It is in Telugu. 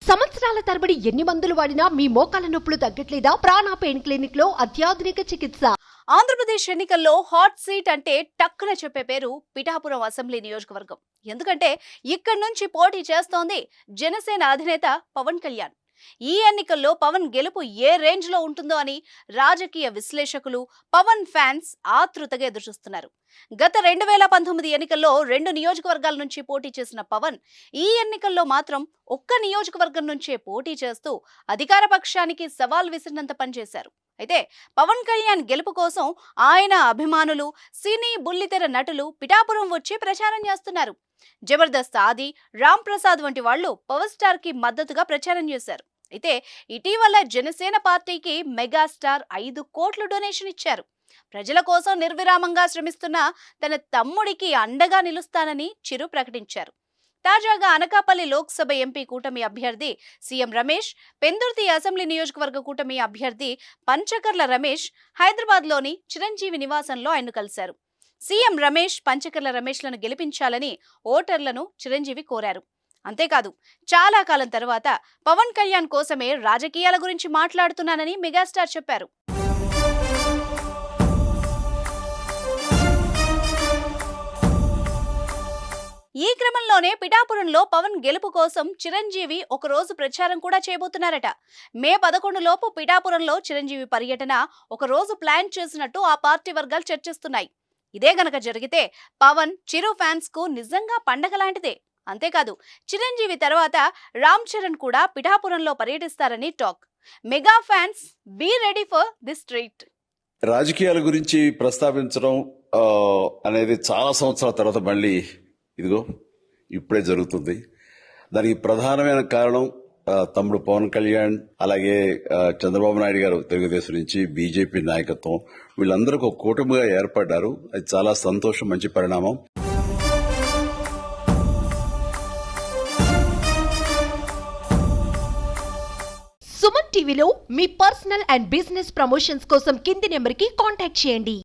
సంవత్సరాల తరబడి ఎన్ని మందులు వాడినా మీ మోకాల నొప్పులు తగ్గట్లేదా? ప్రాణ పెయిన్ క్లినిక్ లో అత్యాధునిక చికిత్స. ఆంధ్రప్రదేశ్ ఎన్నికల్లో హాట్ సీట్ అంటే టక్కున చెప్పే పేరు పిఠాపురం అసెంబ్లీ నియోజకవర్గం. ఎందుకంటే ఇక్కడి నుంచి పోటీ చేస్తోంది జనసేన అధినేత పవన్ కళ్యాణ్. ఈ ఎన్నికల్లో పవన్ గెలుపు ఏ రేంజ్ లో ఉంటుందో అని రాజకీయ విశ్లేషకులు, పవన్ ఫ్యాన్స్ ఆతృతగా ఎదురుచూస్తున్నారు. గత 2019 ఎన్నికల్లో 2 నియోజకవర్గాల నుంచి పోటీ చేసిన పవన్ ఈ ఎన్నికల్లో మాత్రం ఒక్క నియోజకవర్గం నుంచే పోటీ చేస్తూ అధికార పక్షానికి సవాల్ విసిరినంత పనిచేశారు. అయితే పవన్ కళ్యాణ్ గెలుపు కోసం ఆయన అభిమానులు, సినీ బుల్లితెర నటులు పిఠాపురం వచ్చి ప్రచారం చేస్తున్నారు. జబర్దస్త్ ఆది, రామ్ ప్రసాద్ వంటి వాళ్ళు పవర్ స్టార్ కి మద్దతుగా ప్రచారం చేశారు. అయితే ఇటీవల జనసేన పార్టీకి మెగాస్టార్ 5 కోట్ల డొనేషన్ ఇచ్చారు. ప్రజల కోసం నిర్విరామంగా శ్రమిస్తున్న తన తమ్ముడికి అండగా నిలుస్తానని చిరు ప్రకటించారు. తాజాగా అనకాపల్లి లోక్సభ ఎంపీ కూటమి అభ్యర్థి సీఎం రమేష్, పెందుర్తి అసెంబ్లీ నియోజకవర్గ కూటమి అభ్యర్థి పంచకర్ల రమేష్ హైదరాబాద్లోని చిరంజీవి నివాసంలో ఆయన్ను కలిశారు. సీఎం రమేష్, పంచకర్ల రమేష్లను గెలిపించాలని ఓటర్లను చిరంజీవి కోరారు. అంతేకాదు, చాలా కాలం తర్వాత పవన్ కళ్యాణ్ కోసమే రాజకీయాల గురించి మాట్లాడుతున్నానని మెగాస్టార్ చెప్పారు. ఈ క్రమంలోనే పిఠాపురంలో పవన్ గెలుపు కోసం చిరంజీవి ఒక రోజు ప్రచారం కూడా చేయబోతున్నారట. మే 11 లోపు పిఠాపురంలో చిరంజీవి పర్యటన ఒక రోజు ప్లాన్ చేసినట్టు ఆ పార్టీ వర్గాలు చర్చిస్తున్నాయి. ఇదే గనక జరిగితే పవన్, చిరు ఫ్యాన్స్ కు నిజంగా పండగ లాంటిదే. అంతేకాదు, చిరంజీవి తర్వాత రామ్ చరణ్ కూడా పిఠాపురంలో పర్యటిస్తారని talk. Mega fans be ready for this treat. రాజకీయాల గురించి ప్రస్తావించడం అనేది చాలా సంవత్సరాల తర్వాత మళ్ళీ ఇదిగో ఇప్పుడే జరుగుతుంది. దానికి ప్రధానమైన కారణం తమ్ముడు పవన్ కళ్యాణ్, అలాగే చంద్రబాబు నాయుడు గారు తెలుగుదేశం నుంచి, బీజేపీ నాయకత్వం, వీళ్ళందరూ ఒక కూటమిగా ఏర్పడ్డారు. అది చాలా సంతోషం, మంచి పరిణామం. సుమన్ టీవీలో మీ పర్సనల్ అండ్ బిజినెస్ ప్రమోషన్స్ కోసం కింది నెంబర్కి కాంటాక్ట్ చేయండి.